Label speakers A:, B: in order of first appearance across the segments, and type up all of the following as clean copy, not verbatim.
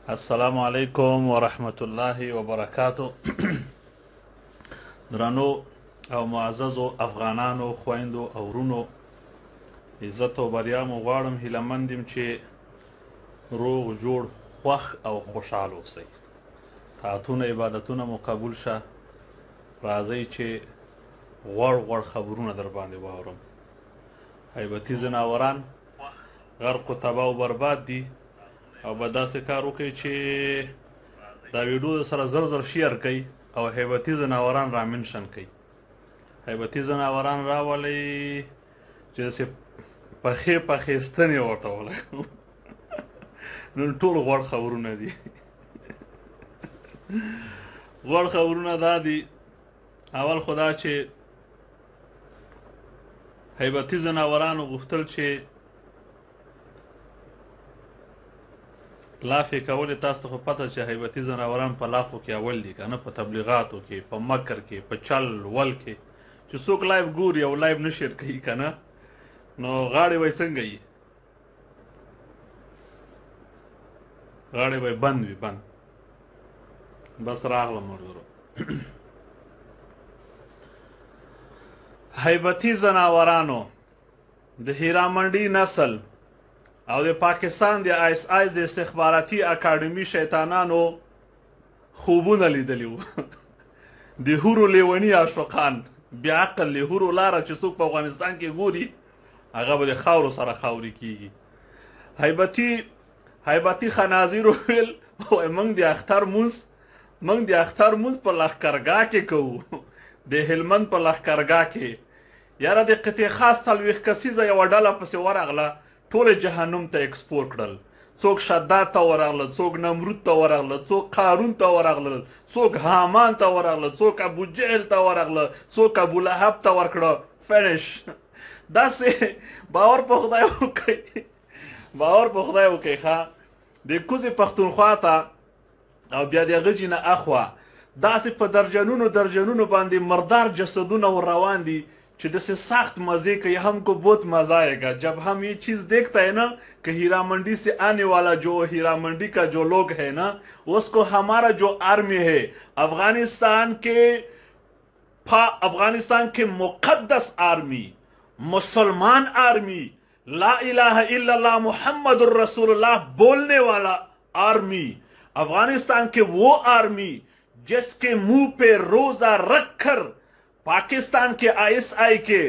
A: السلام علیکم ورحمت الله وبرکاتو. درنو او معززو افغانانو خویندو او ورونو، عزت او بریا مو غواړم. هیلهمند یم چې روغ جوړ خوښ او خوشحال اوسئ. طاعتونه عبادتونه مو قبول شه. راځئ چې غوړ خبرونه در باندې واورم. هیبتي ځناوران غرق و تباه و برباد دي، او به داسې کار وکړئ چې دا ویډیو سره زر شیر کوي او هیبتي ځناوران را منشن کوي. هیبتي ځناوران راولئ چې داسې پخې ستنې ورته ولګوو. نن ټول غوړ خبرونه دي. غوړ خبرونه دا دي. اول خو دا چې هیبتي ځناورانو غوښتل چې لافې کولې. تاسو ته خو پته چې هیبتي ځناوران په لافو کې اول دي که نه، په تبلیغاتو کې، په مکر کې، په چل ول کې. چې څوک لایف ګوري او لایف نه شیر کوي که نه، نو غاړې به یې څنګه وي؟ غاړې به یې بند وي، بند. بس راغلم ملګرو. هیبتي ځناورانو د هیرامنډي نسل او د پاکستان د آیس د استخباراتي اکاډمي شیطانانو خوبونه لیدلي وو. د هورو لیوني عاشقان، بیا عقل لهورو لاره چې څوک په افغانستان کې ګوري هغه به د خاورو سره خاوري کېږي. هیبتي خنازیرو ویل موږ د اختر مونځ په لښکرګاه کې کوو، د هلمند په لښکرګاه کې. یاره د قطع خاص 40 کسیزه یوه ډله پسې ورغله، ټول جهنم ته اکسپورټ کړل. څوک شداد ته ورغلل، څوک نمرود ته ورغلل، څوک قارون ته ورغلل، څوک حامان ته ورغلل، څوک ابو جهل ته ورغله، څوک ابو لهب ته ورکړه. فینش. داسې باور په خدای وکړئ، باور په خدای وکړئ. ښه د کوزې پښتونخوا ته او بیا د غجې نه اخوا داسې په درجنونو باندې مردار جسدونه ور روان دي چې دسے سخت مزے کا. ہم کو بہت مزہ آئے گا جب ہم یہ چیز دیکھتا ہے نا کہ ہیرا منڈی سے آنے والا جو ہیرا منڈی کا جو لوگ ہے نا، اس کو ہمارا جو آرمی ہے، افغانستان کے مقدس آرمی، مسلمان آرمی، لا الہ الا اللہ محمد الرسول اللہ بولنے والا آرمی، افغانستان کے وہ آرمی جس کے منہ پہ روزہ رکھ کر پاکستان کے ISI کے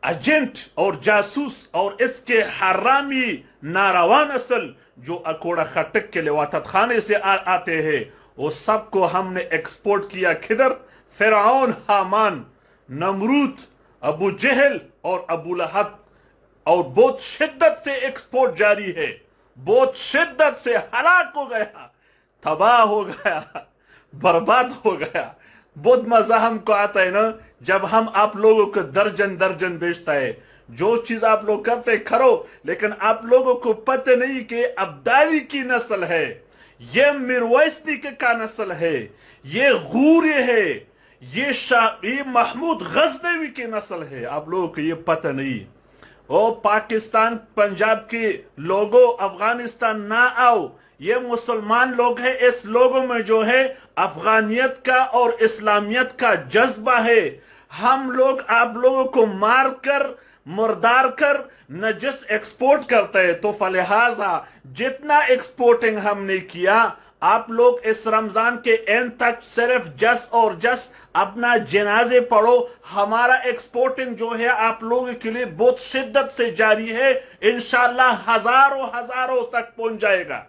A: ایجنٹ اور جاسوس اور اس کے حرامی ناروا نسل جو اکوڑا خٹک کے لواطت خانے سے آتے ہیں، وہ سب کو ہم نے ایکسپورٹ کیا. کدھر؟ فرعون، حامان، نمرود، ابو جہل اور ابو لہب. اور بہت شدت سے ایکسپورٹ جاری ہے، بہت شدت سے. ہلاک ہو گیا، تباہ ہو گیا، برباد ہو گیا. بہت مزہ ہم کو آتا ہے نا جب ہم آپ لوگوں کو درجن بیچتا ہے. جو چیز آپ لوگ کرتے کرو، لیکن آپ لوگوں کو پتہ نہیں کہ عبدالی کی نسل ہے، یہ میرویس کا نسل ہے، یہ غوری ہے، یہ محمود غزنوی کی نسل ہے. آپ لوگوں کو یہ پتہ نہیں. او پاکستان پنجاب کے لوگوں، افغانستان نہ آؤ. یہ مسلمان لوگ ہیں، اس لوگوں میں جو ہے افغانیت کا اور اسلامیت کا جذبہ ہے. ہم لوگ آپ لوگوں کو مار کر، مردار کر نجس ایکسپورٹ کرتے ہیں. تو فلہذا جتنا ایکسپورٹنگ ہم نے کیا، آپ لوگ اس رمضان کے اینڈ تک صرف جس اپنا جنازے پڑھو. ہمارا ایکسپورٹنگ جو ہے آپ لوگوں کے لیے بہت شدت سے جاری ہے. انشاءاللہ ہزاروں تک پہنچ جائے گا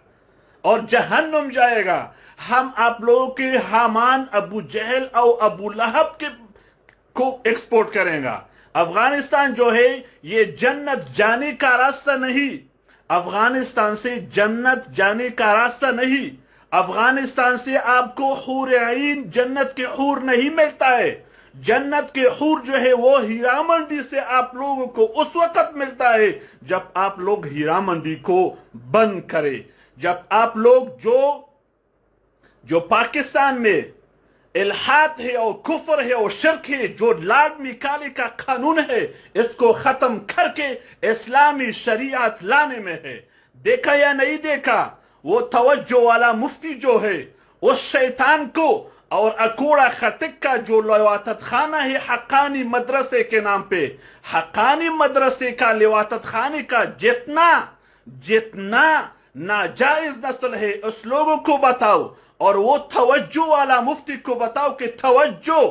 A: اور جہنم جائے گا. ہم آپ لوگوں کے حامان، ابو جہل اور ابو لہب کو ایکسپورٹ کریں گا. افغانستان جو ہے یہ جنت جانے کا راستہ نہیں. افغانستان سے جنت جانے کا راستہ نہیں. افغانستان سے آپ کو حور عین، جنت کے حور نہیں ملتا ہے. جنت کے حور جو ہے وہ ہیرا منڈی سے آپ لوگوں کو اس وقت ملتا ہے جب آپ لوگ ہیرا منڈی کو بند کرے. جب آپ لوگ جو پاکستان میں الحاد ہے اور کفر ہے اور شرک ہے، جو لارڈ میکالے کا قانون ہے، اس کو ختم کر کے اسلامی شریعت لانے میں ہے. دیکھا یا نہیں دیکھا؟ वो तवज्जो वाला मुफ्ती जो है उस शैतान को और अकूड़ा खतिक का जो लिवातत खाना है हक्कानी मदरसे के नाम पे, हक्कानी मदरसे का लिवातत खाने का जितना जितना नाजायज नस्ल है उस लोगों को बताओ, और वो तवज्जो वाला मुफ्ती को बताओ कि तवज्जो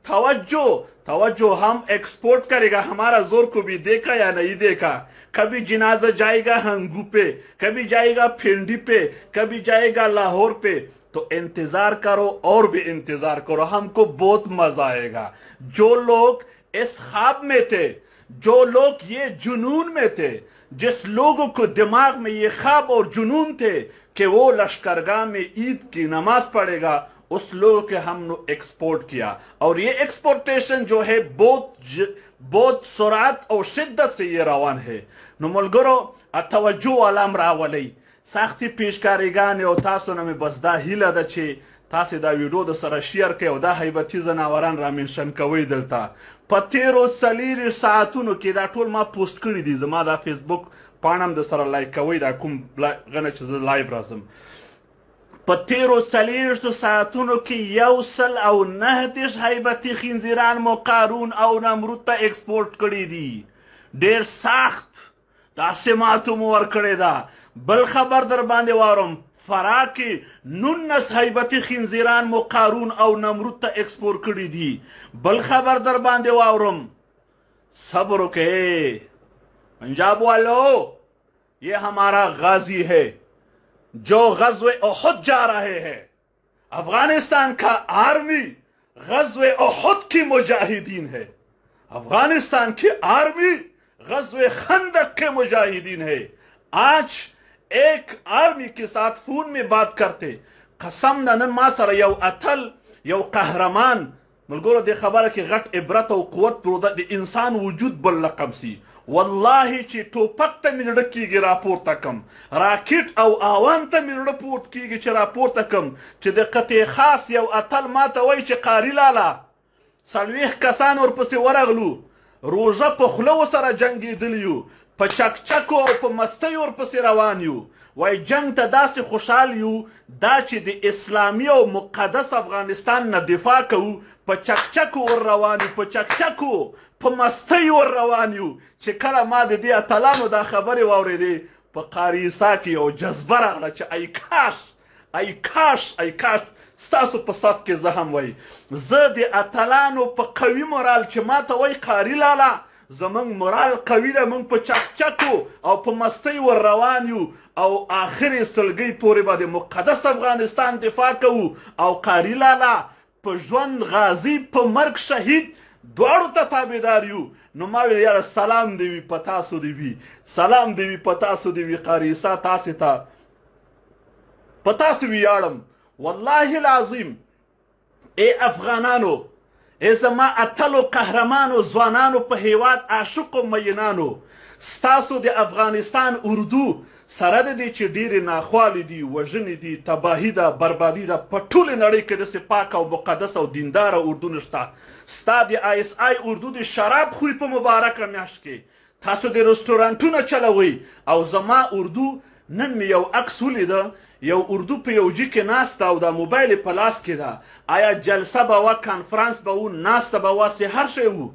A: तवज्जो तवज्जो हम एक्सपोर्ट करेगा। हमारा जोर को भी देखा या नहीं देखा? कभी जनाजा जाएगा हंगू पे, कभी जाएगा फिंडी पे, कभी जाएगा लाहौर पे। तो इंतजार करो और भी इंतजार करो, हमको बहुत मजा आएगा। जो लोग इस ख्वाब में थे, जो लोग ये जुनून में थे, जिस लोगों को दिमाग में ये ख्वाब और जुनून थे कि वो लश्करगाह में ईद की नमाज पढ़ेगा, उस लोगों के हमने एक्सपोर्ट किया। और ये एक्सपोर्टेशन जो है बहुत सुरात और शिद्दत से ये रवान है। नुमलगरो अतवज्जो वालाम रावली साख्ती पेशकारीगान और तासो न में बस दा हिला द छे तासे दा वीडियो द सरा शेयर के और दा हैबती जनावरान रा मेंशन कोي दलता पतेरो सलीर सातुनो के दा टोल मा पोस्ट करी दी जमा दा फेसबुक पानम द सरा लाइक कोي दा कुम गने च लाइव रासम पतेरो सलीर सातुनो के यौसल औ नहतिश हैबती खिंजिरान मो कारून औ नमरुता एक्सपोर्ट करी दी डेर साख्त दासे मातुम वर करे दा बल खबर दर बांधे वारम फराकी नुन्नस हैबती खिंजिरान मो कारून औ नमरुता एक्सपोर्ट करी दी बल खबर दर बांधे वारम सब्र के पंजाब वालों, ये हमारा गाजी है जो गज़वे उहुद जा रहे हैं। अफगानिस्तान का आर्मी गज़वे उहुद की मुजाहिदीन है। अफगानिस्तान की आर्मी गज़वे खंदक के मुजाहिदीन है। आज एक आर्मी के साथ फोन में बात करते कसम नन मा सर यौ अथल यौ कहरमान मलगोरो दे खबर की गट इबरत और कुवत प्रोदा दे इंसान वजूद बल लकब सी वल्लाही ची टोपक त मिलड़ की रापोर्ट तकम राकेट औ आवान त मिलड़ पोर्ट की च रापोर्ट तकम च दे कते खास यौ अथल मा त वई च कारी लाला सलवेख कसान और पसे वरगलू रोजा पे खुलो सरा जंगी दिलियो पे चकचको और पे मस्ती और पसे रवान यू वाई जंग त दासे खुशाल यू दा च दे इस्लामी और मुक़द्दस अफगानिस्तान न दिफा कऊ पे चकचको और रवान यू पे चकचको पे मस्ती और रवान यू च कला मा दे दे अतलानो दा खबर वावरे दे पे कारीसा की और जज्बा रागला च आई काश ستاسو په صف کې زهم وای زه د اتلانو په قوي مورال چې ماته وای قاری لالا زمونږ مورال قوي ده، موږ په چکچکو او په مستۍ ور روان یو او آخري سلګۍ پورې به د مقدس افغانستان دفاع کوو او قاری لالا په ژوند غازي په مرګ شهید دواړو ته تابعدار یو. نو ما ویل یاره سلام دی وي په تاسو دی وي، سلام دی وي په تاسو دی وي قاریسا تاسې ته په تاسو ویاړم والله العظیم. ای افغانانو، ای زما اتلو قهرمانو ځوانانو په هیواد عاشقو مینانو، ستاسو د افغانستان اردو سره د دې چې ډېرې ناخوالې دي، وژنې دي، تباهي ده، بربادي ده، په ټولې نړۍ کې داسې پاک او مقدس او دینداره اردو نشته. ستا د آی اس آی اردو د شراب خوري په مبارکه میاشت کې تاسو د رستورانټونه چلوئ او زما اردو نن مې یو عکس ولیده، یو اردو په یو جي کې ناسته او د موبایل په لاس کې ده. آیا جلسه به وه، کانفرانس به و، ناسته به وه، هر شی و.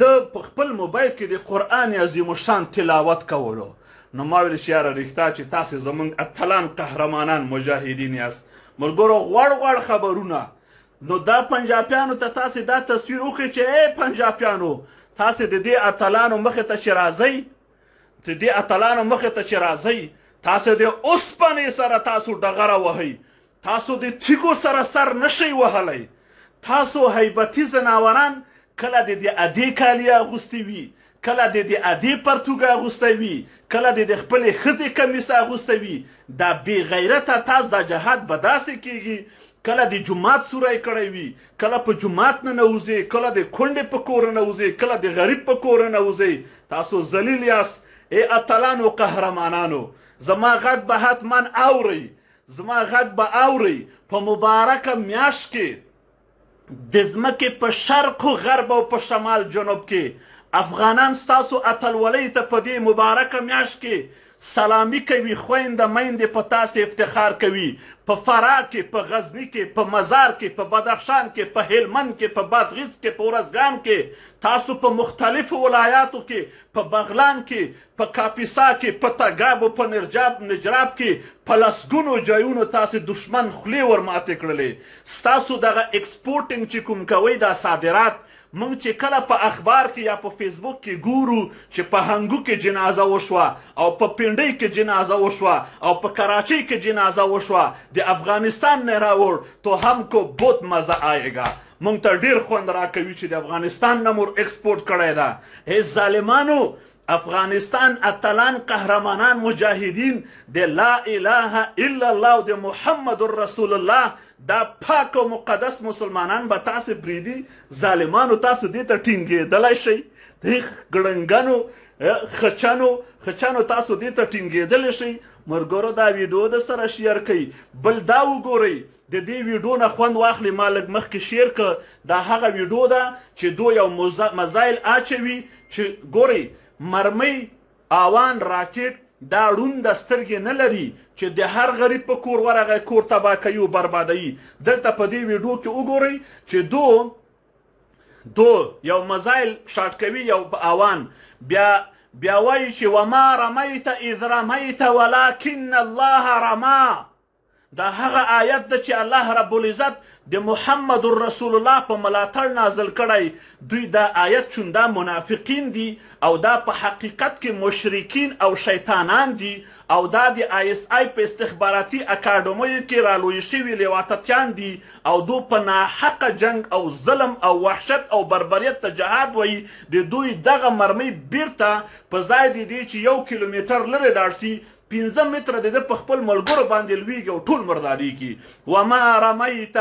A: د په خپل موبایل کې د قرآن عظیم الشان تلاوت کولو. نو ما ویل چې یاره رښتا چې تاسې زموږ اتلان قهرمانان مجاهدین یاست. ملګرو غوړ خبرونه. نو دا پنجابیانو ته تاسې دا تصویر وکړئ چې ای پنجابیانو، تاسې د دې اتلانو مخې ته چې راځئ، د دې اتلانو مخې ته چې راځئ، تاسو د اوسپنې سره تاسو ډغره وهئ، تاسو د تیږو سره سر نشئ وهلی. تاسو هیبتي ځناوران کله د دې ادې کالي اغوستی وي، کله د دې ادې پرتوګ اغوستی وي، کله د دې خپلې ښځې کمیس اغوستی وي. دا بې غیرته تاسو دا جهاد به داسې کیږي کله د جومات سوری کړی وي، کله په جومات نه نوځئ، کله د کونډې په کور نوځئ، کله د غریب په کور نوځئ. تاسو ذلیل یاست. ای اتلانو قهرمانانو، زما غږ به حتما اورئ، زما غږ به اورئ. په مبارکه میاشت کې د ځمکې په شرق و غرب او په شمال جنوب کې افغانان ستاسو اتلولۍ ته په دې مبارکه میاشت کې سلامي کوي، خویندې میندې په تاسې افتخار کوي. په فراه کې، په غزني کې، په مزار کې، په بدخشان کې، په هلمند کې، په بادغیس کې، په ارزګان کې، تاسو په مختلفو ولایاتو کې، په بغلان کې، په کاپیسا کې، په تګاب او په نجراب کې په لسګونو ځایونو تاسې دشمن خولې ورماتې کړلې. ستاسو دغه ایکسپورټینګ چې کوم کوئ دا صادرات، موږ چې کله په اخبار کې یا په فیسبوک کې ګورو چې په هنګو کې جنازه وشوه او په پنډۍ کې جنازه وشوه او په کراچۍ کې جنازه وشوه، د افغانستان نه راوړ تو هم کو بہت مزه آئےگا. موږ ته ډېر خوند راکوي چې د افغانستان نه مو ایکسپورټ کړی ده. ای ظالمانو، افغانستان اتلان قهرمانان مجاهدین د لا اله الا الله او د محمد رسول الله دا پاک او مقدس مسلمانان به تاسې پرېږدي؟ ظالمانو، تاسو دې ته ټینګېدلی شئ؟ دې ګړنګنو خچانو تاسو دې ته ټینګېدلی شئ؟ ملګرو، دا ویډیو د سره شیر کوئ. بل دا وګورئ، د دې ویډیو نه خوند واخلي. ما لږ مخکې شیر که دا هغه ویډیو ده چې دو یو مزایل اچوي چې ګورئ مرمۍ، آوان، راکټ دا ړوند سترګې نه لري چې د هر غریب په کور ورغی کور تباه کوي او بربادوي. دلته په دې ویډیو کې وګورئ چې دو یو مزایل شاټ کوي، یو آوان، بیا وایي چې وما رمیت اذ رمیت ولکن الله رما. دا هغه آیت ده چې الله رب العزت د محمد رسول الله په ملاتړ نازل کړی. دوی دا آیت چون دا منافقین دي او دا په حقیقت کې مشرکین او شیطانان دي او دا د ISI په استخباراتي اکاډمیو کې رالوی شوي لیواتتیان دي او دو په ناحقه جنگ او ظلم او وحشت او بربریت ته جهاد وایي. د دوی دغه مرمۍ بیرته په ځای د دې چې 1 کیلومتر لرې لاړ شي 15 متره د په خپل ملګرو باندې لویږي او ټول مرداریږي. وما رمیت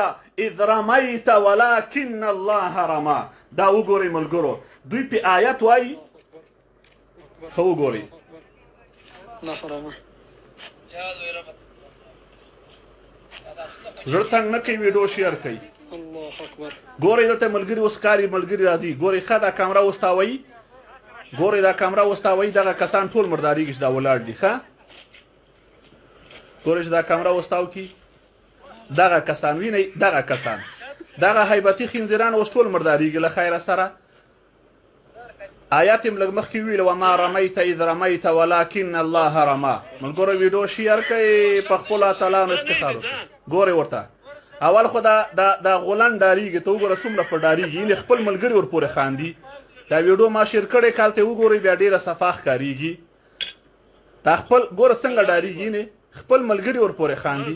A: اذ رمیت ولکن الله رما. دا وګورئ ملګرو، دوی په آیت وایي. ښه وګورئ، زړه تنګ نه کوي، ویډیو شیر کوي. ګورئ دلته ملګري اوس کاري ملګري راځي. ګورئ ښه دا کامره وستاوئ، ګورئ دا کامره وستاوئ. دغه کسان ټول مرداریږي چې دا ولاړ دي. ښه ګورئ چې دا کامره وستاو کی، دغه کسان وینئ، دغه کسان، دغه حیبتي خنزیران اوس ټول مرداریږي له خیره سره. آیات یې لږ مخکې ویل وما رمیت اذ رمیت ولکن الله رما. ملګرو ویډیو شیر کړئ، په خپلو اتلانو افتخار وکړئ. ګورئ ورته اول خو دا غولان ډارېږي، ته وګوره څومره په ډارېږي، یعنې خپل ملګري ورپورې خاندي. دا ویډیو ما شیر کړی کال ته وګورئ، بیا ډېره صفا ښکارېږي. دا خپل ګوره څنګه ډارېږي، یعنې خپل ملګري ورپورې خاندي.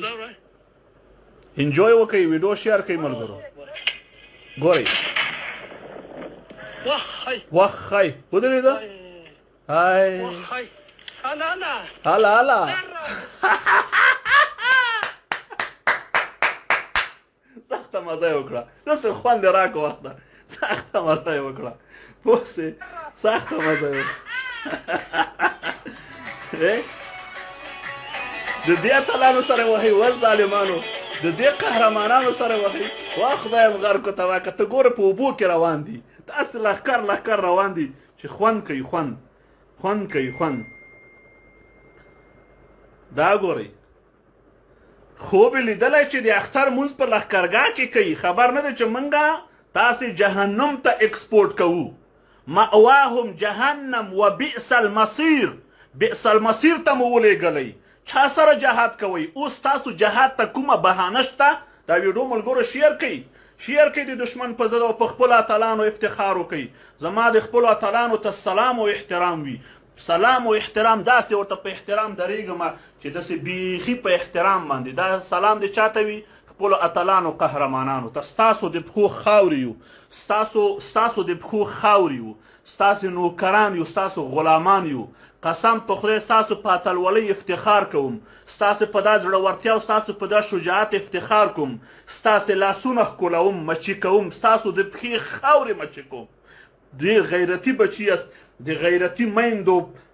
A: انجوی وکړئ، ویډیو شیر کړئ ملګرو. ګورئ وخی ودرېده، هی هلا هلا سخته مزه یې وکړه. داسې خوند یې راکړه، وخته سخته مزه یې وکړه، پوه شوې، سخته مزه یې وکړه. د دې اتلانو سره وهئ، و ظالمانو د دې قهرمانانو سره وهئ. وا خدایم غرقو ته واکه، ته ګوره په اوبو کې روان دي، داسې لښکر روان دي چې خوند کوي، خوند کوي، خوند. دا ګورئ، خوب یې لیدلی چې د اختر مونځ په لښکرګاه کې کوي، خبر نه دی چې موږ تاسې جهنم ته ایکسپورټ کوو. مأواهم جهنم و بئس المصیر. بئس المصیر ته مو ولیږلی. چا سره جهاد کوئ؟ اوس تاسو جهاد ته کومه بهانه شته؟ دا ویډیو ملګرو شیر کړئ، شیر کړئ د دشمن په ضد او په خپلو اتلانو افتخار وکړئ. زما د خپلو اتلانو ته سلام او احترام وي، سلام او احترام. داسې ورته په احترام درېږم چې داسې بیخي په احترام باندې. دا سلام د چاته وي؟ خپلو اتلانو قهرمانانو ته. ستاسو د پښو خاورې یو، ستاسو د پښو خاورې یو، ستاسو نوکران یو، ستاسو غلامان یو. قسم په خدای ستاسو په اتلولۍ افتخار کوم، ستاسو په دا زړورتیا او ستاسو په دا شجاعت افتخار کوم، ستاسو لاسونه ښکلوم، مچي کوم، ستاسو د پښې خاورې مچي کوم. ډېر غیرتي بچي یاست، د غیرتي میندو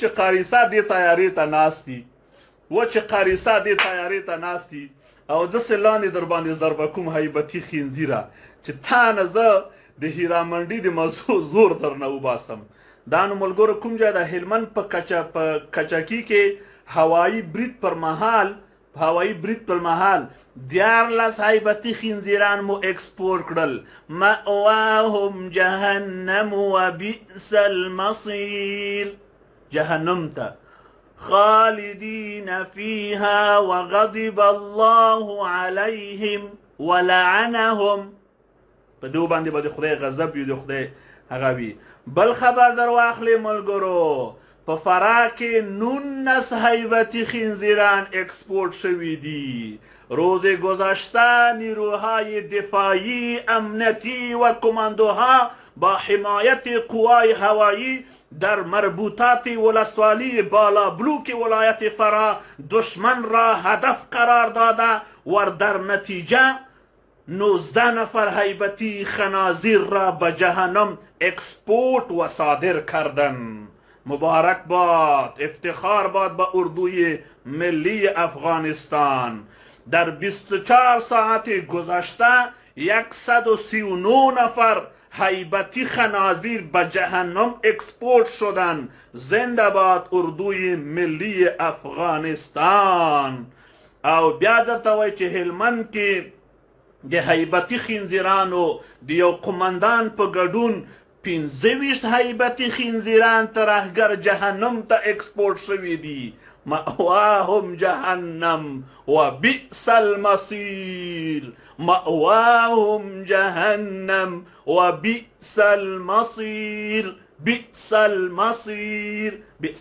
A: چې قاریسا دې تیارې ته ناست دي او داسې لاندې در باندې ضربه کوم هیبتي خنزیره چې تا نه زه د هیرامنډي د موضوع زور در نه وباسم. دا نو ملګرو کوم ځای د هلمند په کچکي کې هوایي برید پر مهال 14 هیبتي خنزیران مو اکسپورټ کړل. مأواهم جهنم وبئس المصیر، جهنم ته خالدین فیها وغضب الله علیهم ولعنهم. په دو باندې به د خدای غضب وي، د خدای هغه وي. بل خبر در واخلې ملګرو، په فراه کې 19 هیبتي خنزیران اکسپورت شوي دي. روز گذشته نیروهای دفاعی امنیتی و کماندوها با حمایت قوای هوایی در مربوطات ولسوالی بالا بلوک ولایت فراه دشمن را هدف قرار داده و در نتیجه 19 نفر هیبتی خنازیر را به جهنم اکسپورت و صادر کردن. مبارک باد، افتخار باد به اردوی ملی افغانستان. در 24 ساعت گذشته 139 نفر هیبتی خنازیر به جهنم اکسپورت شدن. زنده باد اردوی ملی افغانستان. او بیا درته وایي چې هلمند کې د هیبتي خنزیرانو د یو قمندان په ګډون 25 هیبتي خنزیران ترهګر جهنم ته اکسپورت شوي دي. مأواهم جهنم و بئس المصیر، مأواهم جهنم و بئس المصیر. بئس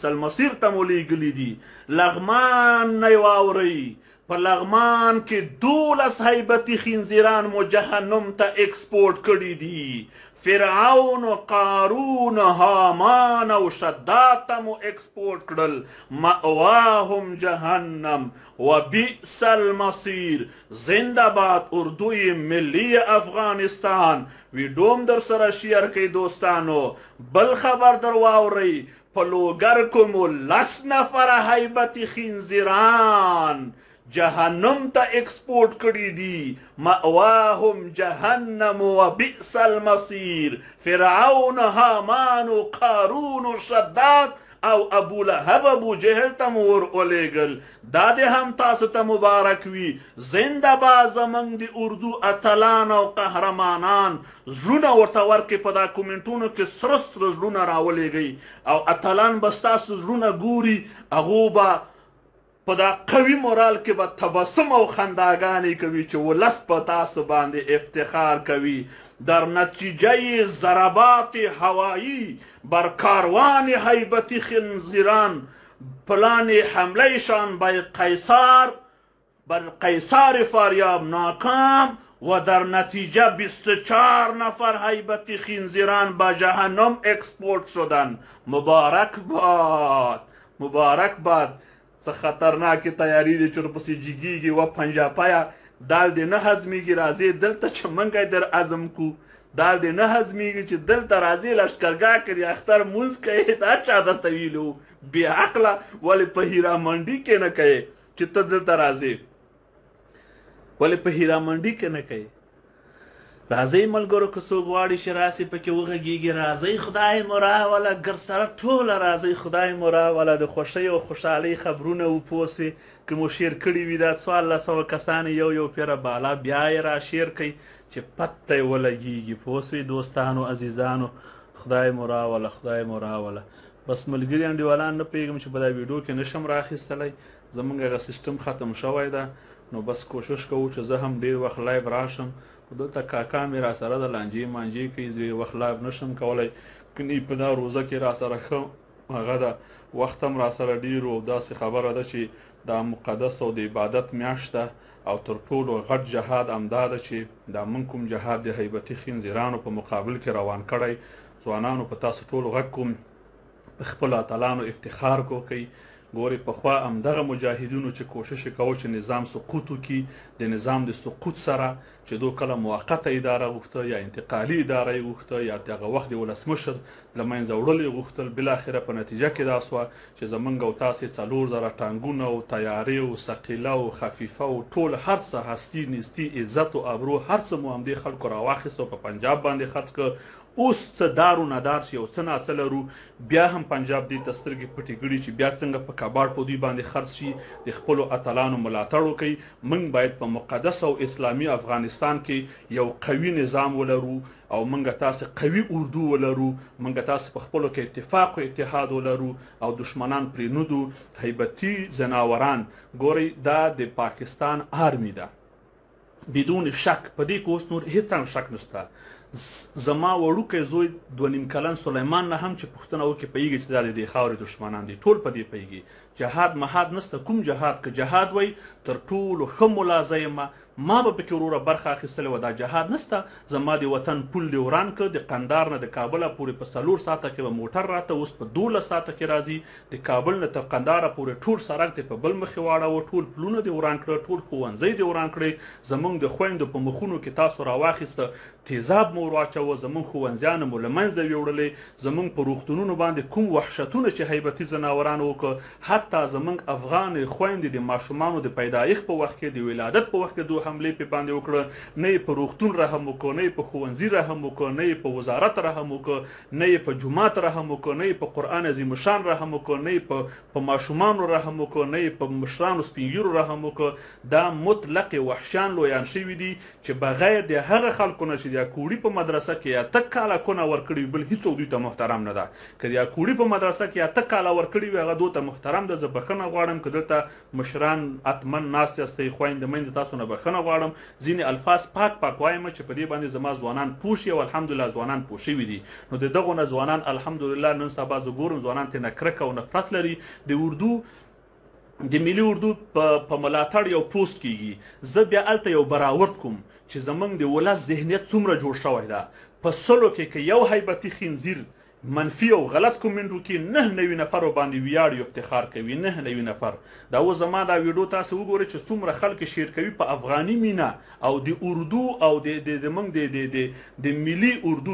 A: المصیر ته مو لیږلي دي. لغمان نه یې واورئ، په لغمان کې 12 هیبتي خنزیران مو جهنم ته ایکسپورټ کړي دي. فرعون و قارون هامان او شداد ته مو ایکسپورټ کړل. مأواهم جهنم و بئس المصیر. زنده باد اردوی ملی افغانستان. ویډیوم در سره شیر کوي دوستانو. بل خبر در واورئ په لوګر کې مو 10 نفره هیبتي خنزیران جهنم ته ایکسپورټ کړي دي. مأواهم جهنم و بئس المصیر. فرعون هامان و قارون و شداد او ابو لهب ابو جهل ته مو ور ولېږل. دا دې هم تاسو ته مبارک وي. زنده باد زموږ د اردو اتلان او قهرمانان. زړونه ورته ورکړئ په دا کومنټونو کې سره سره زړونه راولېږئ او اتلان به ستاسو زړونه ګوري. هغو به په دا قوي مورال کې به تبسم او خنداګانې کوي چې ولس په تاسو باندې افتخار کوي. در نتیجه ضربات هوایی بر کاروان هیبتی خنزیران پلان حملهشان بر قیصر فاریاب ناکام و در نتیجه 24 نفر هیبتی خنزیران به جهنم اکسپورت شدن. مبارک باد، مبارک باد. څه خطرناکې تیاری دی چې ورپسې جګیږي و پنجاپایه دال دې نه هضمیږي. راځې دلته چې موږ در عزم کو. دال دې نه هضمیږي چې دلته راځې لښکرګاه کړي اختر مونځ کوې. دا چا درته ویلو بې عقله؟ ولې په هیرا منډي کې نه کوې چې ته دلته راځې؟ ولې په هیرا منډي کې نه کوې؟ راځئ ملګرو که څوک غواړي چې راسي پکې وغږیږي. راځئ خدای مو راوله. ګر سره ټوله راځئ خدای مو راوله. د خوښۍ او خوشحالۍ خبرونه وپوه سوې که مو شیر کړي وي دا 1400 کسان یو پیره بالا بیا یې را شیر کوئ چې پته یې ولګېږي. پوه سوې دوستانو عزیزانو؟ خدای مو راوله، خدای مو راوله. بس ملګري انډیوالان نه پوهېږم چې په دا ویډیو کې نشم راخیستلی. زموږ هغه سیسټم ختم شوی ده. نو بس کوشش کوو چې زه هم ډېر وخت لایب راشم. دلته کاکا مې را سره د لانجې مانجې کوي. زه وخت لایب نشم کولی. کني په دا روزه کې را سره ښه هغه ده وخت هم را سره ډېر و. داسې خبره ده چې دا مقدس او د عبادت میاشت ده او تر ټولو غټ جهاد همدا ده چې دا موږ کوم جهاد د هیبتي خنزیرانو په مقابل کې روان کړی. ځوانانو په تاسو ټولو غږ کوم په خپلو اتلانو افتخار کوئ. ګورې پخوا همدغه مجاهدینو چې کوشش یې کوه چې نظام سقوط وکړي. د نظام د سقوط سره چې دو کله موقته اداره غوښته یا انتقالي اداره یې غوښته یا دغه وخت د ولسمشر له منځه وړل یې غوښتل. بالاخره په نتیجه کې دا سوه چې زموږ او تاسې 4000 ټانګونه او تیارې او ثقیله او خفیفه او ټول هر څه هستي نیستي عزت او ابرو هر څه مو همدې خلکو راواخیست او په پنجاب باندې خرڅ کړ. اوس څه دار و ندار چې یو څه ناسه لرو بیا هم پنجاب دې ته سترګې پټې کړي چې بیا څنګه په کباړ په دوی باندې خرڅ شي. د خپلو اتلانو ملاتړ وکړئ. موږ باید په مقدس او اسلامي افغانستان کې یو قوي نظام ولرو او موږ تاسې قوي اردو ولرو. موږ تاسې په خپلو کې اتفاق او اتحاد ولرو او دشمنان پرې نودو. هیبتي ځناوران ګورئ دا د پاکستان آرمي ده بدون شک. په دې کې اوس نور هېڅ شک نشته. زما وړوکی زوی 2.5 کلن سلیمان نه هم چې پوښتنه وکړي پوهېږي چې دا د دې خاورې دښمنان دي. ټول په دې پوهېږي. جهاد محاد نسته. کوم جهاد؟ که جهاد وای تر ټولو ښه ملازه یم. ما به پکې وروره برخه اخیستلې وه. دا جهاد نسته. زما د وطن پول دې وران کړ. د قندار نه د کابله پورې په 4 ساعته کې به موټر راته اوس په 12 ساعته کې راځي. د کابل نه تر قنداره پورې ټول سړک دې په بل مخې واړوه. ټول پلونه دې وران کړه. ټول ښوونځی دې وران کړی. زموږ د خویندو په مخونو کې تاسو راواخیسته. تیزاب مو ورواچوه. زموږ ښوونځیان مو له منځه ویوړلې. زموږ په روغتونونو باندې کوم وحشتونه چې هیبتي ځناورانو وکړه. حتی زموږ افغان خویندې د ماشومانو د پیدایښت په وخت کې د ولادت په وخت کې دوه حملې پې باندې وکړه. نه یې په روغتون رحم وکړه، نه یې په ښوونځي رحم وکړه، نه یې په وزارت رحم وکړه، نه یې په جومات رحم وکړه، نه یې په قرآن عظیم الشان رحم وکړه، نه یې په ماشومانو رحم وکړه، نه یې په مشرانو سپین ږیرو رحم وکړه. دا مطلق وحشیان لویان شوي دي چې بغیر د هغه خلکو نه چې د کوړي په مدرسه کې یا تک کاله کونه ورکړي بل هیڅوک دوی ته محترم نه ده. که د کوړي په مدرسه کې یا تک کاله ورکړي وي هغه دوی ته محترم ده. زه بښنه غواړم که دلته مشران اتمن ناست یاستئ خویندې میندې تاسو نه بښنه غواړم. ځینې الفاظ پاک وایم چې په دې باندې زما ځوانان پوه شي او الحمدلله ځوانان پوه شوي دي. نو د دغو نه ځوانان الحمدلله نن سبا زه ګورم ځوانان ترې نه کرکه او نفرت لري. د اردو د ملي اردو په ملاتړ یو پوسټ کیږي، زه بیا هلته یو براورد کوم چې زمونږ د ولس ذهنیت څومره جوړ شوی ده. په 100 کې که یو هیبتي خنزیر منفي او غلط کومنټ وکړي 9 نفر باندې ویاړ او افتخار کوي. 9 نفر. دا اوس زما دا ویډیو تاسو وګورئ چې څومره خلک شیر کوي په افغاني مینه او د اردو او د موږ د ملي اردو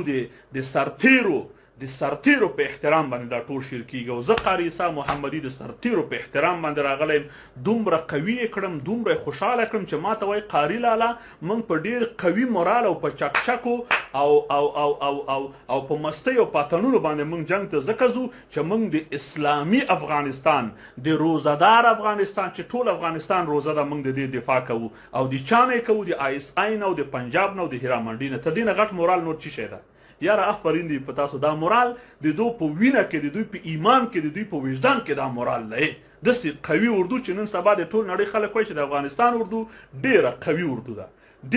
A: د سرتیرو په احترام باندې دا ټول شیر کیږي. او زه قاری عیسی محمدي د سرتیرو په احترام باندې راغلی، دومره قوي کړم، دومره خوشحاله کړم چې ما ته وایي قاری لالا موږ په ډیر قوي مورال او په چکچکو او په مستۍ او پاتنونو باندې موږ جنگ ته ځکه ځو چې موږ د اسلامي افغانستان، د روزهدار افغانستان چې ټول افغانستان روزه ده، موږ د دې دفاع کوو. او د چا نه کوو؟ د ISI نه او د پنجاب نه او د هیرامنډي نه. تر دې نه غټ مورال نور څه شی ده؟ یاره افرین دی په تاسو. دا مورال د دوی په وینه کې، د دوی په ایمان کې، د دوی په وجدان کې دا مورال دی. داسې قوي اردو چې نن سبا د ټول نړۍ خلک وایي چې د افغانستان اردو ډیره قوي اردو ده،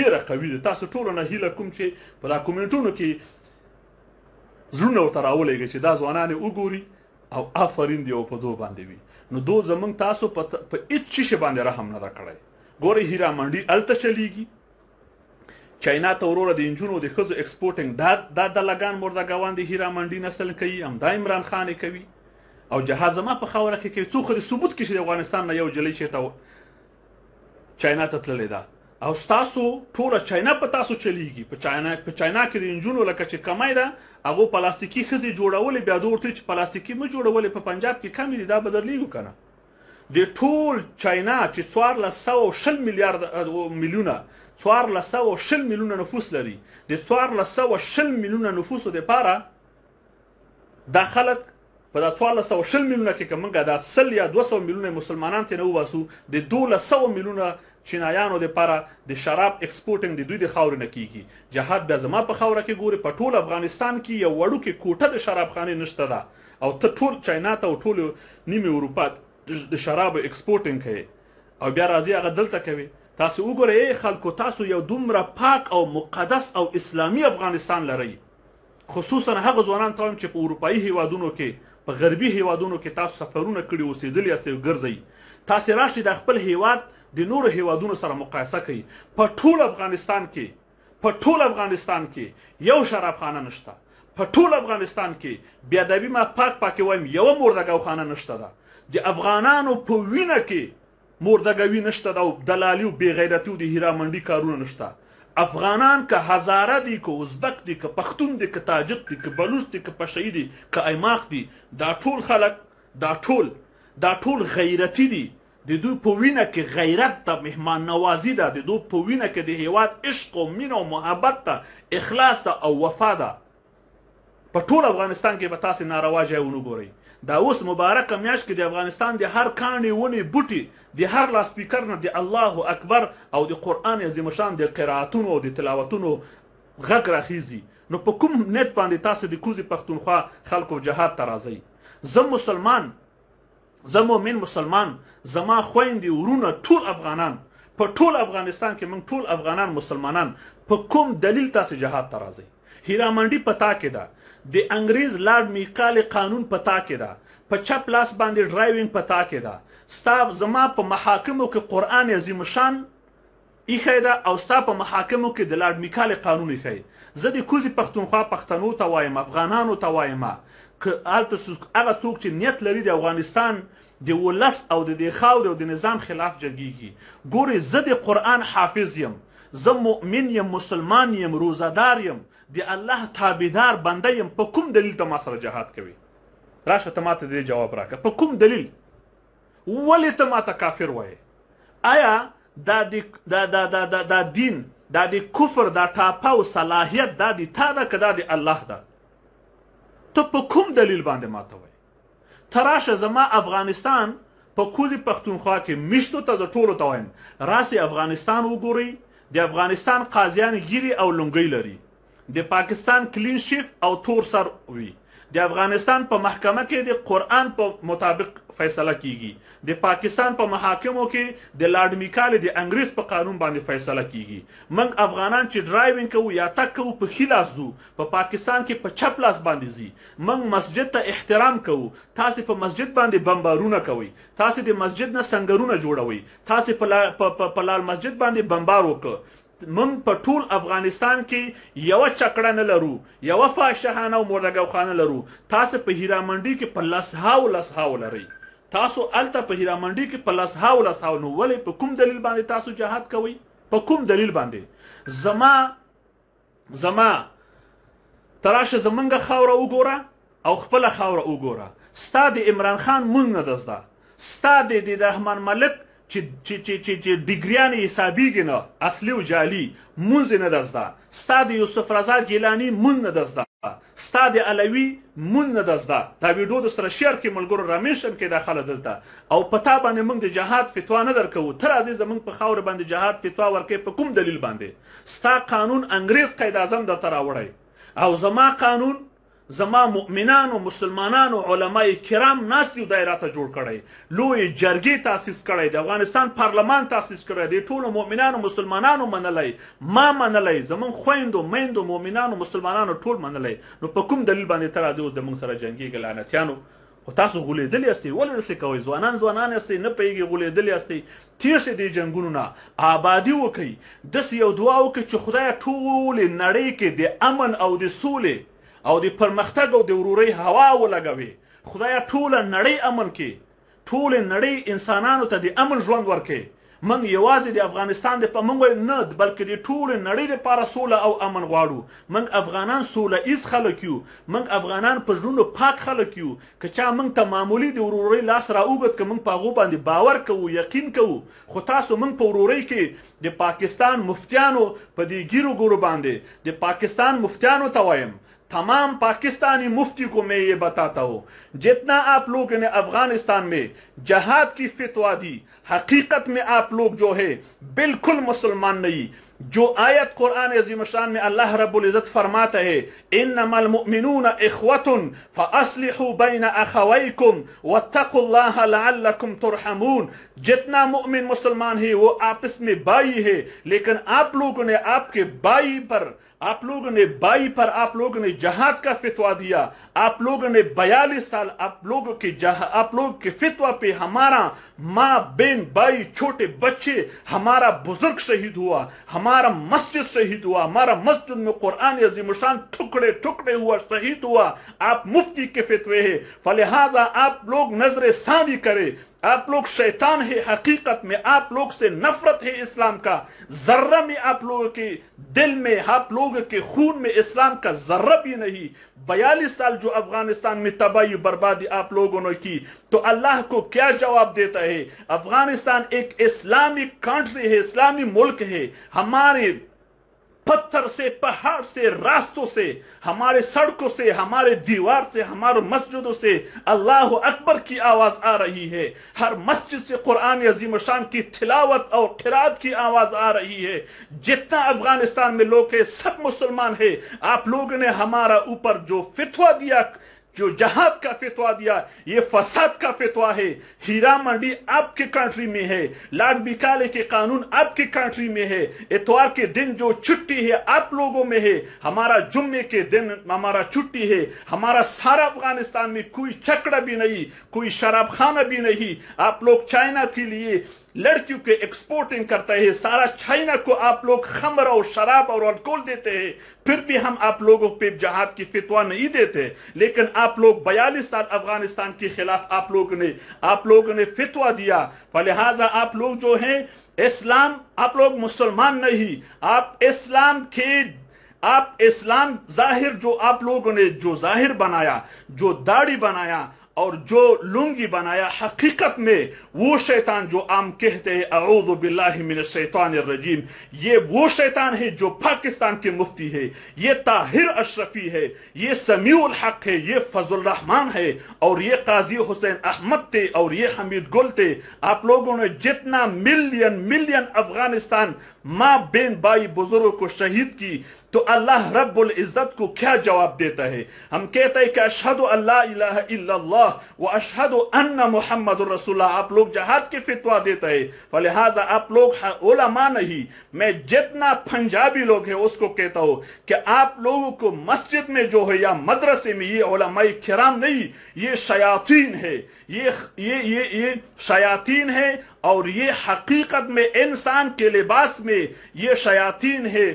A: ډیره قوي ده. تاسو ټولو نه هیله کوم چې په دا کومنټونو کې زړونه ورته راولېږئ چې دا ځوانان یې وګوري او افرین دی او په دو باندې وي. نو دو زمونږ تاسو په هېڅ شي باندې رحم نه ده کړی. ګورئ هیرامنډي هلته چلیږي، چاینا ته وروره د انجونو د ښځو ایکسپورټینګ دا دلګان مردګوان د هیرامنډي نسل کوي، همدا عمران خان کوي. او جهاز زما په خاوره کې کوي. څو خو د ثبوت کې چې د افغانستان نه یو جلی چېرته چاینا ته تللی ده. او ستاسو ټوله چاینا په تاسو چلیږي. په چاینا کې د انجونو لکه چې کمای ده هغو پلاستیکي ښځې جوړولې، بیا دو ورته چې پلاستیکي مه جوړولې، په پنجاب کې کمې دي، دا به درلیږو که نه. د ټول چاینا چې 1420 میلیونه 1420 میلیونه نفوس لري، د 1420 میلیونه نفوسو دپاره دا خلک په دا 1420 میلیونه کې که موږ دا 100 یا 200 میلیونه مسلمانان ترې نه وباسو، د 1200 میلیونه چینایانو دپاره د شراب ایکسپورټینګ د دوی د خاورې نه کیږي. جهاد بیا زما په خاوره کې ګوري، په ټول افغانستان کې یو وړوکې کوټه د شرابخانې نشته ده، او ته ټول چاینا ته او ټول نیمې اروپا د شرابو ایکسپورټینګ کوي، او بیا راځي هغه دلته کوي. تاسو وګورئ ای خلکو، تاسو یو دومره پاک او مقدس او اسلامي افغانستان لرئ، خصوصا هغه ځوانان ته وایم چې په اروپایي هیوادونو کې، په غربي هیوادونو کې تاسو سفرونه کړي، اوسېدلي یاستئ او ګرځئ. تاسې راشئ د خپل هیواد د نورو هیوادونو سره مقایسه کوئ. په ټول افغانستان کې یو شرابخانه نشته. په ټول افغانستان کې بیا ادبي ما پاک وایم یوه مردګاوخانه نشته ده. د افغانانو په وینه کې مردګاوي نشته ده، او دلالي او بېغیرتي او د هیرامنډي کارونه نشته. افغانان که هزاره دي، که ازبک دي، که پښتون دي، که تاجک دي، که بلوچ دي، که پشهیي دي، که ایماق دي، دا ټول خلک دا ټول غیرتي دي. د دوی په وینه کې غیرت ده، مهمان نوازي ده، د دوی په وینه کې د هیواد عشق او مینه او محبت ده، اخلاص ده او وفا ده. په ټول افغانستان کې به تاسې ناروا ځای ونه ګورئ. دا اوس مبارکه میاشت کې د افغانستان د هر کاڼي ونې بوټي، د هر لاسپیکر نه د الله اکبر او د قرآن عظیم شان د قرائتونو او د تلاوتونو غږ راخیزي. نو په کوم نیت باندې تاسو د کوزي پښتونخوا خلکو جهاد ته راځئ؟ زه مسلمان، زه مؤمن مسلمان، زما خویندې ورونه ټول افغانان، په ټول افغانستان کې موږ ټول افغانان مسلمانان، په کوم دلیل تاسو جهاد ته راځئ؟ هیرامنډي پتا کې ده، د انګریز لارډ میکالې قانون پتا کې ده، په چپ لاس باندې ډرایوینګ پتا کې ده. ستا زما په محاکمو کې قرآن عظیم شان ایښی ده، او ستا په محاکمو کې د لارډ میکالې قانون ایښی. زه د کوزي پښتونخوا پښتنو ته وایم، افغانانو ته وایم، که هلته هغه څوک چې نیت لري د افغانستان د ولس او د دې خاورې او د نظام خلاف جنګیږي. ګورې زه د قرآن حافظ یم، زه مؤمن یم، مسلمان یم، روزهدار یم، د الله تابعدار بنده یم. په کوم دلیل ته ما سره جهاد کوي؟ راشه ته ماته دې جواب راکړه. په کوم دلیل؟ ولې ته ماته کافر وایې؟ آیا دا دین، دا د کفر، دا ټاپه او صلاحیت دا د تا ده که دا د الله ده؟ ته په کوم دلیل باندې ماته وایې؟ ته راشه زما افغانستان په کوزي پښتونخوا کې میشتو ته زه ټولو ته وایم راسئ افغانستان وګورئ. د افغانستان قاضیان ګیري او لونګۍ لري، د پاکستان کلین شیف او تور سر وي، د افغانستان په محکمه کې د قرآن په مطابق فیصله کیږي، د پاکستان په محاکمو کې د لارډ میکال د انګریز په قانون باندې فیصله کیږي. موږ افغانان چې ډرایوینګ کوو یا تک کوو په ښي لاس ځو، په پاکستان کې په چپ لاس باندې ځي. موږ مسجد ته احترام کوو، تاسې په مسجد باندې بمبارونه کوئ، تاسې د مسجد نه سنګرونه جوړوئ، تاسې په لال مسجد باندې بمبار وکړه. من په ټول افغانستان کې یوه چکړه نه لرو، یوه فاحشهخانه او مردګوخانه لرو. تاسو په هیرا منډي کې په لسهاو لرئ، تاسو الته په هیرا منډي کې په لسهاو. نو ولې په کوم دلیل باندې تاسو جهاد کوئ؟ په کوم دلیل باندې؟ زما تراشه زمونږ خاوره وګوره او خپله خاوره وګوره. ستا د عمران خان مونږ نه ده زده، ستا د رحمان ملک چې ډیګریانې حسابیږي نه اصلي و جعلي مونځ نه ده زده، ستا د یوسف رضا ګیلاني مونځ نه ده زده، ستا د علوي مونځ نه ده زده. دا ویډیو د سره شیر کې ملګرو رامیشن کې داخله دلته او په تا باندې موږ د جهاد فتوا نه درکوو. ته راځې زموږ په خاوره باندې جهاد فتوا ورکوې په کوم دلیل باندې؟ ستا قانون انګریز قید اعظم درته راوړی او زما قانون زما مؤمنانو مسلمانانو علماء کرام ناست یو دایره ته جوړ کړی، لوی جرګې تاسیس کړی، د افغانستان پارلمان تاسیس کړی، د ټولو مؤمنانو مسلمانانو منلی، ما منلی، زمونږ خویندو میندو مؤمنانو مسلمانانو ټول منلی. نو په کوم دلیل باندې ته راځې اوس د موږ سره جنګېږي لعنتیانو؟ خو تاسو غولېدلي یاستئ. ولې داسې کوئ؟ ځوانان یاستئ، نه پوهېږئ، غولېدلي یاستئ. تېر شئ دې جنګونو نه، آبادي وکئ، داسې یو دعا وکئ چې خدایه ټولې نړۍ کې د امن او د سولې او د پرمختګ او د ورورۍ هوا ولګوي. خدایه ټوله نړۍ امن کې، ټوله نړۍ انسانانو ته د امن ژوند ورکړي. موږ یوازې د افغانستان د موږ نه بلکې د ټوله نړۍ لپاره سوله او امن غواړو. موږ افغانان سوله ایز خلک یو، موږ افغانان په زړونو پاک خلک یو. که چا موږ ته معمولي د ورورۍ لاس راوږد که موږ په هغو باندې باور کوو، یقین کوو. خو تاسو موږ په ورورۍ کې د پاکستان مفتیانو په دې ګیرو ګورو باندې د پاکستان مفتیانو ته وایم تمام پاکستانی مفتی کو میں یہ بتاتا ہوں جتنا آپ لوگ نے افغانستان میں جہاد کی فتوا دی حقیقت میں آپ لوگ جو ہے بالکل مسلمان نہیں. جو آیت قرآن عظیم شان میں اللہ رب العزت فرماتا ہے انما المؤمنون اخوة فاصلحوا بین اخویکم واتقوا اللہ لعلکم ترحمون. جتنا مؤمن مسلمان ہے وہ آپس میں بائی ہے، لیکن آپ لوگوں نے آپ کے بائی پر آپ لوگوں نے جہاد کا فتوا دیا. آپ لوگوں نے 42 سال آپ لوگوں کے فتوا پہ ہمارا ماں بہن بھائی چھوٹے بچے ہمارا بزرگ شہید ہوا، ہمارا مسجد شہید ہوا، ہمارا مسجد میں قرآن عظیم شان ٹکڑے ٹکڑے ہوا شہید ہوا. آپ مفتی کے فتوے ہیں، فلہذا آپ لوگ نظر ثانی کرے. آپ لوگ شیطان ہے، حقیقت میں آپ لوگ سے نفرت ہے اسلام کا. ذرہ میں آپ لوگوں کے دل میں، آپ لوگوں کے خون میں اسلام کا ذرہ بھی نہیں. 42 سال جو افغانستان میں تباہی بربادی آپ لوگوں نے کی تو اللہ کو کیا جواب دیتا ہے؟ افغانستان ایک اسلامی کنٹری ہے، اسلامی ملک ہے. ہمارے پتھر سے، پہاڑ سے، راستوں سے، ہمارے سڑکوں سے، ہمارے دیوار سے، ہمارے مسجدوں سے اللہ اکبر کی آواز آ رہی ہے. ہر مسجد سے قرآن عظیم شان کی تلاوت اور قرات کی آواز آ رہی ہے. جتنا افغانستان میں لوگ ہیں سب مسلمان ہیں. آپ لوگوں نے ہمارا اوپر جو فتوا دیا، جو جہاد کا فتوا دیا، یہ فساد کا فتوا ہے. ہیرا منڈی آپ کے کنٹری میں ہے، لارڈ میکالے کے قانون آپ کے کنٹری میں ہے. اتوار کے دن جو چھٹی ہے آپ لوگوں میں ہے. ہمارا جمعے کے دن ہمارا چھٹی ہے. ہمارا سارا افغانستان میں کوئی چکڑا بھی نہیں، کوئی شراب خانہ بھی نہیں. آپ لوگ چائنا کے لیے لڑکیوں کے ایکسپورٹنگ کرتے ہیں، سارا چائنا کو آپ لوگ خمر اور شراب اور الکول دیتے ہیں. پھر بھی ہم آپ لوگوں پہ جہاد کی فتوا نہیں دیتے. لیکن آپ لوگ 42 سال افغانستان کے خلاف آپ لوگوں نے فتوا دیا. فلہذا آپ لوگ جو ہیں اسلام، آپ لوگ مسلمان نہیں. آپ اسلام ظاہر جو آپ لوگوں نے جو ظاہر بنایا، جو داڑھی بنایا اور جو لنگی بنایا، حقیقت میں وہ شیطان جو عام کہتے ہیں اعوذ باللہ من الشیطان الرجیم، یہ وہ شیطان ہے جو پاکستان کے مفتی ہے. یہ طاہر اشرفی ہے، یہ سمیع الحق ہے، یہ فضل الرحمان ہے، اور یہ قاضی حسین احمد تھے، اور یہ حمید گل تھے. آپ لوگوں نے جتنا ملین افغانستان ماں بہن بھائی بزرگوں کو شہید کی، تو اللہ رب العزت کو کیا جواب دیتا ہے؟ ہم کہتے ہیں کہ اشہد ان لا الہ الا اللہ و اشہد ان محمد رسول اللہ. آپ لوگ جہاد کی فتویٰ دیتا ہے، فلہذا آپ لوگ علماء نہیں، میں جتنا پنجابی لوگ ہیں اس کو کہتا ہوں کہ آپ لوگوں کو مسجد میں جو ہے یا مدرسے میں یہ علماء کرام نہیں، یہ شیاطین ہے، یہ شیاطین ہے، اور یہ حقیقت میں انسان کے لباس میں یہ شیاطین ہے،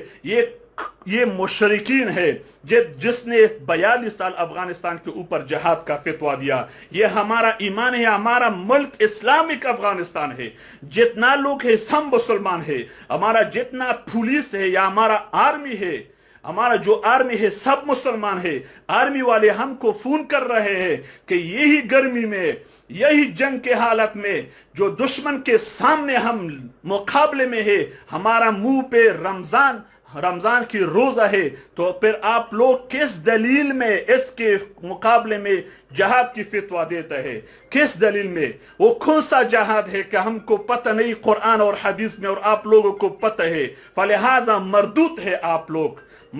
A: یہ مشرکین ہے جس نے 42 سال افغانستان کے اوپر جہاد کا فتویٰ دیا. یہ ہمارا ایمان ہے، ہمارا ملک اسلامک افغانستان ہے، جتنا لوگ ہیں سب مسلمان ہے، ہمارا جتنا پولیس ہے یا ہمارا آرمی ہے، ہمارا جو آرمی ہے سب مسلمان ہے. آرمی والے ہم کو فون کر رہے ہیں کہ یہی گرمی میں، یہی جنگ کے حالت میں جو دشمن کے سامنے ہم مقابلے میں ہے، ہمارا منہ پہ رمضان کی روزہ ہے، تو پھر آپ لوگ کس دلیل میں اس کے مقابلے میں جہاد کی فتویٰ دیتا ہے؟ کس دلیل میں؟ وہ کون سا جہاد ہے کہ ہم کو پتہ نہیں قرآن اور حدیث میں، اور آپ لوگوں کو پتہ ہے؟ فلہذا مردود ہے، آپ لوگ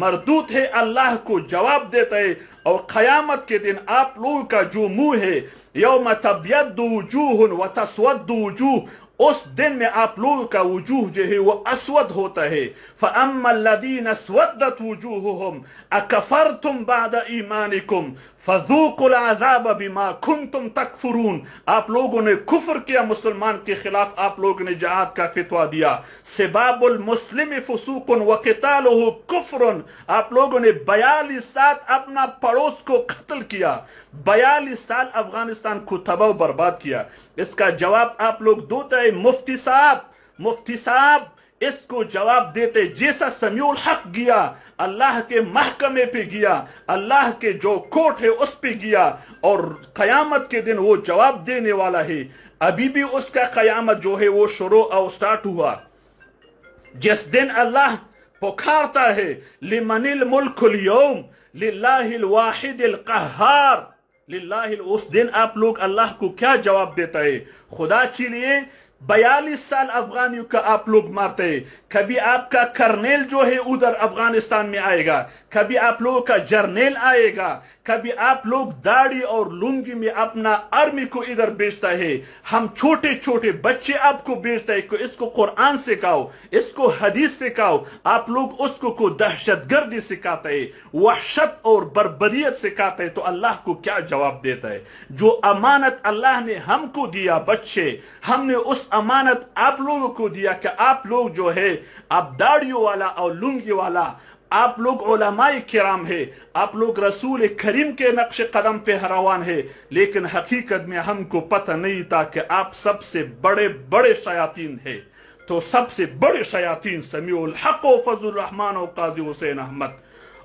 A: مردود ہے، اللہ کو جواب دیتا ہے. اور قیامت کے دن آپ لوگوں کا جو منہ ہے، یوم تبید وجوہ وتسود وجوہ، اس دن میں آپ لوگوں کا وجوہ جو ہے وہ اسود ہوتا ہے. فَأَمَّا الَّذِينَ اسْوَدَّتْ وُجُوهُهُمْ أَكَفَرْتُمْ بَعْدَ إِيمَانِكُمْ فَذُوقُوا الْعَذَابَ بِمَا كُنْتُمْ تَكْفُرُونَ. آپ لوگوں نے کفر کیا، مسلمان کے خلاف آپ لوگوں نے جہاد کا فتویٰ دیا. سباب المسلم فسوق وقتالہ کفر. آپ لوگوں نے 42 سال اپنا پڑوس کو قتل کیا، 42 سال افغانستان کو تباہ و برباد کیا. اس کا جواب آپ لوگ دیتے ہیں. مفتی صاحب اس کو جواب دیتے، جیسا سمیع الحق گیا اللہ کے محکمے پہ گیا، اللہ کے جو کوٹ ہے اس پہ گیا، اور قیامت کے دن وہ جواب دینے والا ہے. ابھی بھی اس کا قیامت جو ہے وہ شروع اور سٹارٹ ہوا. جس دن اللہ پکارتا ہے لمن الملک اليوم للہ الواحد القہار، اس دن آپ لوگ اللہ کو کیا جواب دیتا ہے؟ خدا کے لیے 42 سال افغانیوں کا آپ لوگ مارتے ہیں. کبھی آپ کا کرنیل جو ہے ادھر افغانستان میں آئے گا، کبھی آپ لوگوں کا جرنیل آئے گا، کبھی آپ لوگ داڑھی اور لنگی میں اپنا آرمی کو ادھر بیچتا ہے. ہم چھوٹے چھوٹے بچے آپ کو بیچتا ہے کہ اس کو قرآن سکھاؤ، اس کو حدیث سکھاؤ. آپ لوگ اس کو دہشت گردی سکھاتا ہے، وحشت اور بربریت سکھاتا ہے. تو اللہ کو کیا جواب دیتا ہے؟ جو امانت اللہ نے ہم کو دیا بچے، ہم نے اس امانت آپ لوگوں کو دیا کہ آپ لوگ جو ہے، آپ داڑھیوں والا اور لنگی والا، آپ لوگ علماء کرام ہے، آپ لوگ رسول کریم کے نقش قدم پہ روان ہے. لیکن حقیقت میں ہم کو پتہ نہیں تھا کہ آپ سب سے بڑے شیاطین ہے. تو سب سے بڑے شیاطین سمیع الحق و فضل الرحمن و قاضی حسین احمد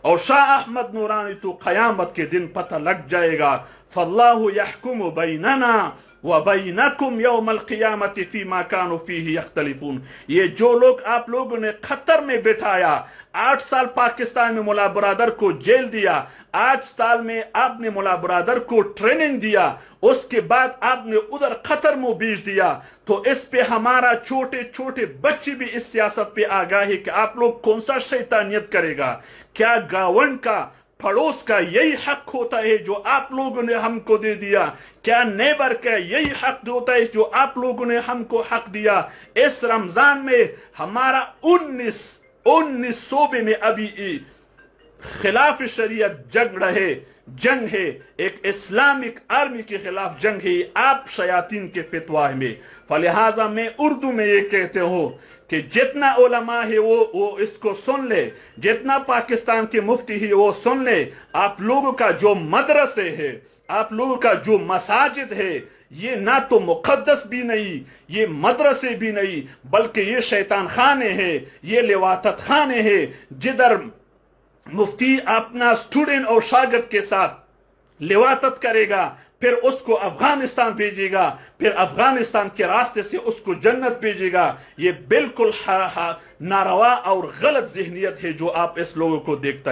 A: اور شاہ احمد نورانی. تو قیامت کے دن پتہ لگ جائے گا. فاللہ یحکم بیننا وبینکم یوم القیامت فیما کانوا فیہ یختلفون. یہ جو لوگ آپ لوگوں نے خطر میں بٹھایا، 8 سال پاکستان میں ملا برادر کو جیل دیا، 8 سال میں آپ نے ملا برادر کو ٹریننگ دیا، اس کے بعد آپ نے ادھر خطر میں بیچ دیا. تو اس پہ ہمارا چھوٹے چھوٹے بچے بھی اس سیاست پہ آگاہ ہے کہ آپ لوگ کون سا شیطانیت کرے گا. کیا گاون کا، پڑوس کا یہی حق ہوتا ہے جو آپ لوگوں نے ہم کو دے دیا؟ کیا نیبر کا یہی حق ہوتا ہے جو آپ لوگوں نے ہم کو حق دیا؟ اس رمضان میں ہمارا 19 صوبے میں ابھی خلاف شریعت جنگ ہے، ایک اسلامک آرمی کے خلاف جنگ ہے. آپ شیاطین کے فتویٰ میں. فلہذا میں اردو میں یہ کہتے ہوں کہ جتنا علماء ہے وہ اس کو سن لے، جتنا پاکستان کے مفتی ہے وہ سن لے. آپ لوگوں کا جو مدرسے ہے، آپ لوگوں کا جو مساجد ہے، یہ نہ تو مقدس بھی نہیں، یہ مدرسے بھی نہیں، بلکہ یہ شیطان خانے ہیں، یہ لواطت خانے ہیں، جدھر مفتی اپنا اسٹوڈنٹ اور شاگرد کے ساتھ لواطت کرے گا، फिर उसको अफगानिस्तान भेजेगा, फिर अफगानिस्तान के रास्ते से उसको जन्नत भेजेगा। ये बिल्कुल नारवा और गलत जहनियत है जो आप इस लोगों को देता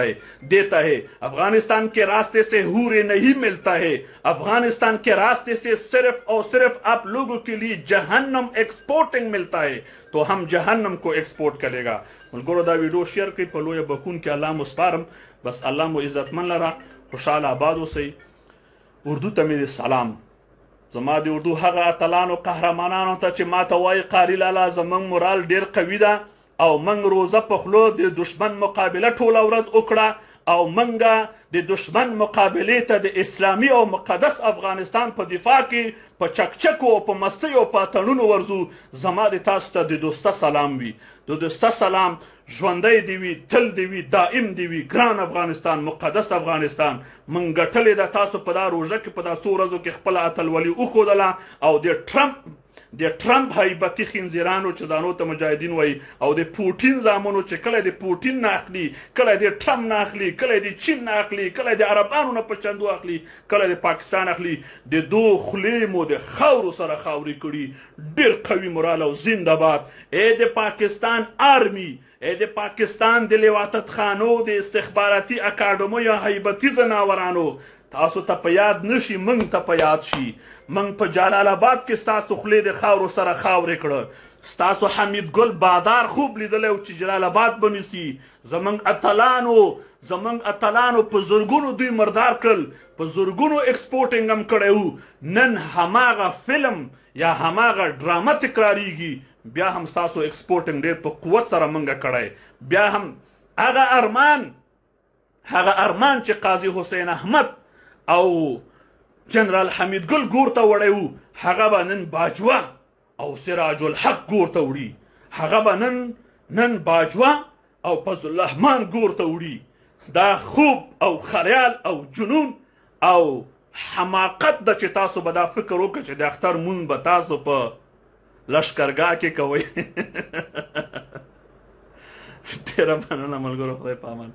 A: है। अफगानिस्तान के रास्ते से हूरे नहीं मिलता है। अफगानिस्तान के रास्ते से सिर्फ और सिर्फ आप लोगों के लिए जहन्नम एक्सपोर्टिंग मिलता है। तो हम जहन्नम को एक्सपोर्ट करेगा। मलगोरो दा वीडियो शेयर कई पलो या बकून के अल्लाह मुस्पारम बस अल्लाह मो इज्जत मन लरा खुशहाल आबाद से उर्दू तमें सलाम जमा दी उर्दू हगा अतलानो कहरमानानो ता चे माता वाई कारी लाला जमंग मोराल डेर कवी दा او منگ روزه پخلو د دشمن مقابله ټوله ورځ وکړه او منګه د دشمن مقابله ته د اسلامي او مقدس افغانستان په دفاع کې په چکچکو او په مستۍ او په اتڼونو ورځو. زما د تاسو ته د دوسته سلام وي. د دوسته سلام ژوندی دی وي، تل دی وي، دائم دی وي. ګران افغانستان، مقدس افغانستان من ګټلې ده. تاسو په دا روژه کې په دا څو ورځو کې خپله اتلولي وښودله او د ټرمپ هیبتي خنزیرانو چې ځانو ته مجاهدین وایي او د پوټین زامنو چې کله د پوټین نه اخلي، کله د ټرمپ نه اخلي، کله د چین نه اخلي، کله د عربانو نه په چندو اخلي، کله د پاکستان اخلي، د دو خولې مو د خاورو سره خاورې کړي. ډېر قوي مورال او زنده‌باد. ای د پاکستان آرمی، ای د پاکستان د لواطت خانو د استخباراتي اکاډمیو هیبتي زناورانو، تاسو ته په یاد نشي، موږ ته په یاد شي. موږ په جلال آباد کې ستاسو خولې د خاورو سره خاورې کړه. ستاسو حمید ګل بادار خوب لیدلی و چې جلال آباد به نیسي. زموږ اتلانو په زرګونو دوی مردار کړل، په زرګونو ایکسپورټینګ هم کړی و. نن هماغه فلم یا هماغه ډرامه تکراریږي. بیا هم ستاسو ایکسپورټینګ ډېر په قوت سره موږ کړی. بیا هم هغه ارمان چې قاضي حسین احمد او جنرال حمید ګل ګور ته وړی و، هغه به نن باجوه او سراج الحق ګور ته وړي. هغه به نن باجوه او فضل الرحمن ګور ته وړي. دا خوب او خیال او جنون او حماقت ده چې تاسو به دا فکر وکړئ چې د اختر مونځ به تاسو په لشکرګاه کې کوئ. ډېره مننه ملګرو، خدای په امان.